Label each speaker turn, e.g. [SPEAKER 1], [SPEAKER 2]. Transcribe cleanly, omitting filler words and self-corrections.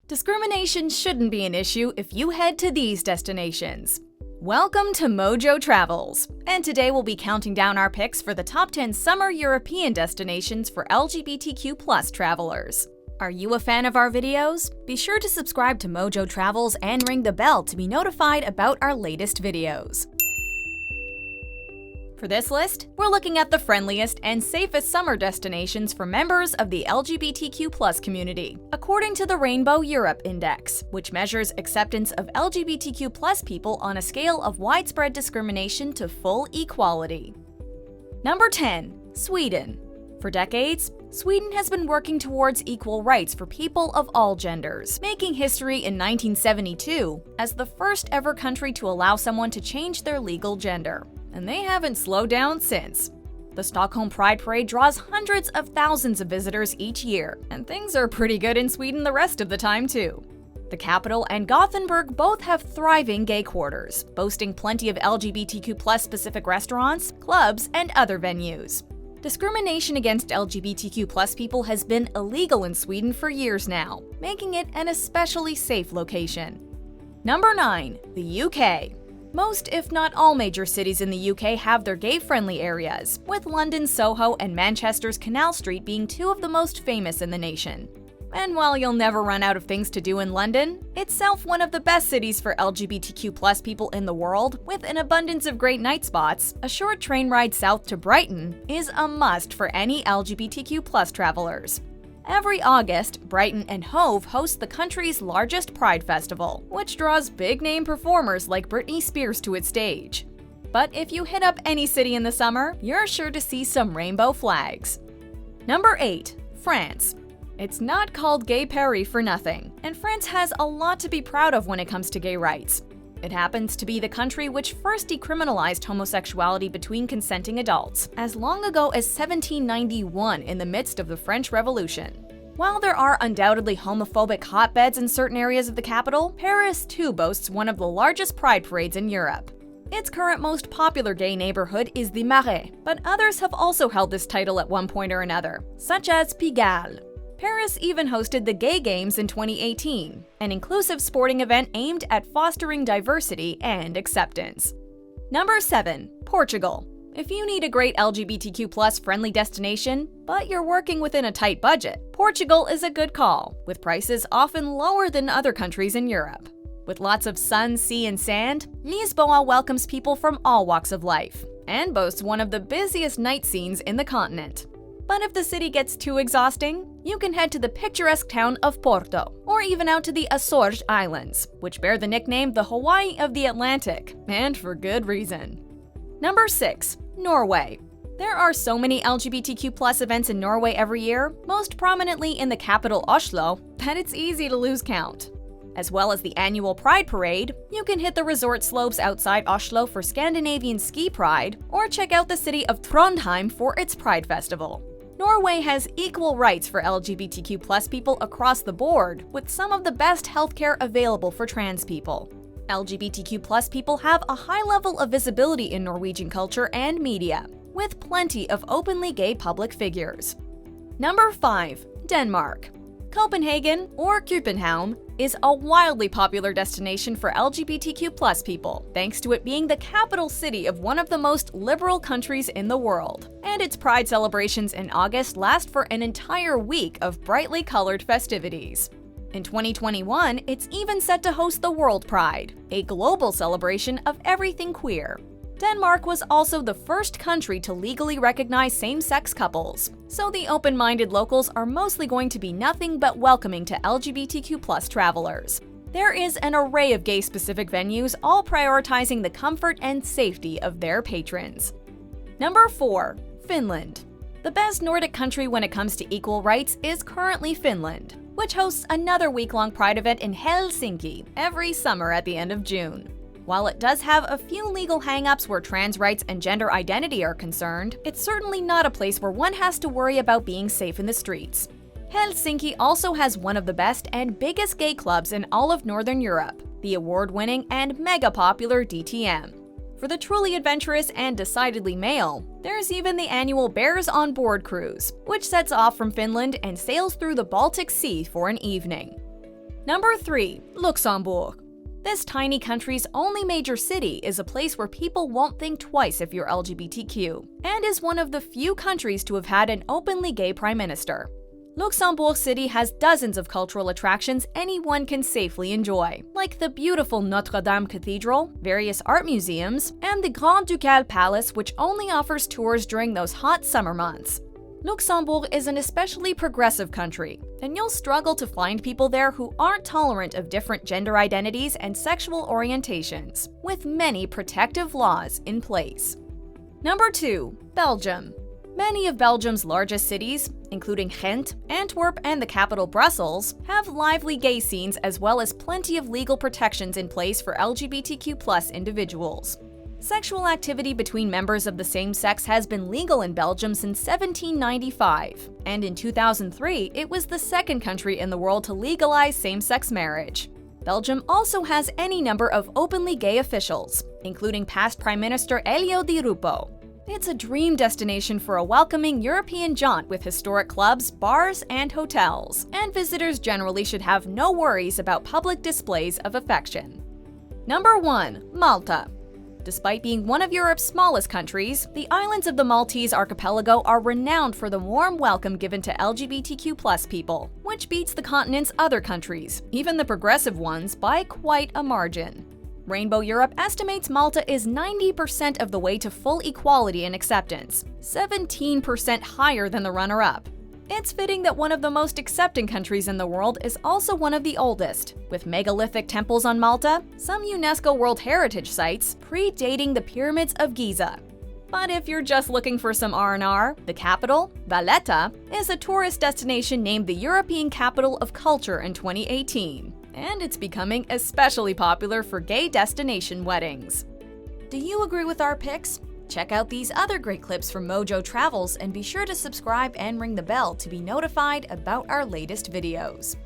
[SPEAKER 1] Discrimination shouldn't be an issue if you head to these destinations. Welcome to MojoTravels, and today we'll be counting down our picks for the top 10 summer European destinations for LGBTQ+ travelers. Are you a fan of our videos? Be sure to subscribe to MojoTravels and ring the bell to be notified about our latest videos. For this list, we're looking at the friendliest and safest summer destinations for members of the LGBTQ+ community, according to the Rainbow Europe Index, which measures acceptance of LGBTQ+ people on a scale of widespread discrimination to full equality. Number 10. Sweden. For decades, Sweden has been working towards equal rights for people of all genders, making history in 1972 as the first ever country to allow someone to change their legal gender. And they haven't slowed down since. The Stockholm Pride Parade draws hundreds of thousands of visitors each year, and things are pretty good in Sweden the rest of the time too. The capital and Gothenburg both have thriving gay quarters, boasting plenty of LGBTQ+ specific restaurants, clubs, and other venues. Discrimination against LGBTQ+ people has been illegal in Sweden for years now, making it an especially safe location. Number 9. The UK. Most, if not all, major cities in the UK have their gay-friendly areas, with London's Soho and Manchester's Canal Street being two of the most famous in the nation. And while you'll never run out of things to do in London, itself one of the best cities for LGBTQ+ people in the world, with an abundance of great night spots, a short train ride south to Brighton is a must for any LGBTQ+ travelers. Every August, Brighton and Hove host the country's largest Pride Festival, which draws big-name performers like Britney Spears to its stage. But if you hit up any city in the summer, you're sure to see some rainbow flags. Number 8. France. It's not called Gay Paris for nothing, and France has a lot to be proud of when it comes to gay rights. It happens to be the country which first decriminalized homosexuality between consenting adults, as long ago as 1791 in the midst of the French Revolution. While there are undoubtedly homophobic hotbeds in certain areas of the capital, Paris too boasts one of the largest pride parades in Europe. Its current most popular gay neighborhood is the Marais, but others have also held this title at one point or another, such as Pigalle. Paris even hosted the Gay Games in 2018, an inclusive sporting event aimed at fostering diversity and acceptance. Number 7. Portugal. If you need a great LGBTQ+ friendly destination, but you're working within a tight budget, Portugal is a good call, with prices often lower than other countries in Europe. With lots of sun, sea, and sand, Lisboa welcomes people from all walks of life, and boasts one of the busiest night scenes in the continent. But if the city gets too exhausting, you can head to the picturesque town of Porto, or even out to the Azores Islands, which bear the nickname the Hawaii of the Atlantic, and for good reason. Number 6. Norway. There are so many LGBTQ+ events in Norway every year, most prominently in the capital Oslo, that it's easy to lose count. As well as the annual Pride Parade, you can hit the resort slopes outside Oslo for Scandinavian Ski Pride, or check out the city of Trondheim for its Pride Festival. Norway has equal rights for LGBTQ+ people across the board, with some of the best healthcare available for trans people. LGBTQ+ people have a high level of visibility in Norwegian culture and media, with plenty of openly gay public figures. Number 5. Denmark. Copenhagen, or København, is a wildly popular destination for LGBTQ+ people, thanks to it being the capital city of one of the most liberal countries in the world. And its Pride celebrations in August last for an entire week of brightly colored festivities. In 2021, it's even set to host the World Pride, a global celebration of everything queer. Denmark was also the first country to legally recognize same-sex couples, so the open-minded locals are mostly going to be nothing but welcoming to LGBTQ+ travelers. There is an array of gay-specific venues, all prioritizing the comfort and safety of their patrons. Number 4. Finland. The best Nordic country when it comes to equal rights is currently Finland, which hosts another week-long Pride event in Helsinki every summer at the end of June. While it does have a few legal hang-ups where trans rights and gender identity are concerned, it's certainly not a place where one has to worry about being safe in the streets. Helsinki also has one of the best and biggest gay clubs in all of Northern Europe, the award-winning and mega-popular DTM. For the truly adventurous and decidedly male, there's even the annual Bears on Board cruise, which sets off from Finland and sails through the Baltic Sea for an evening. Number 3. Luxembourg. This tiny country's only major city is a place where people won't think twice if you're LGBTQ, and is one of the few countries to have had an openly gay prime minister. Luxembourg City has dozens of cultural attractions anyone can safely enjoy, like the beautiful Notre Dame Cathedral, various art museums, and the Grand Ducal Palace, which only offers tours during those hot summer months. Luxembourg is an especially progressive country, and you'll struggle to find people there who aren't tolerant of different gender identities and sexual orientations, with many protective laws in place. Number 2. Belgium. Many of Belgium's largest cities, including Ghent, Antwerp, and the capital Brussels, have lively gay scenes as well as plenty of legal protections in place for LGBTQ+ individuals. Sexual activity between members of the same sex has been legal in Belgium since 1795, and in 2003, it was the second country in the world to legalize same-sex marriage. Belgium also has any number of openly gay officials, including past Prime Minister Elio Di Rupo. It's a dream destination for a welcoming European jaunt with historic clubs, bars, and hotels, and visitors generally should have no worries about public displays of affection. Number 1. Malta. Despite being one of Europe's smallest countries, the islands of the Maltese archipelago are renowned for the warm welcome given to LGBTQ+ people, which beats the continent's other countries, even the progressive ones, by quite a margin. Rainbow Europe estimates Malta is 90% of the way to full equality and acceptance, 17% higher than the runner-up. It's fitting that one of the most accepting countries in the world is also one of the oldest, with megalithic temples on Malta, some UNESCO World Heritage Sites predating the Pyramids of Giza. But if you're just looking for some R&R, the capital, Valletta, is a tourist destination named the European Capital of Culture in 2018, and it's becoming especially popular for gay destination weddings. Do you agree with our picks? Check out these other great clips from MojoTravels and be sure to subscribe and ring the bell to be notified about our latest videos.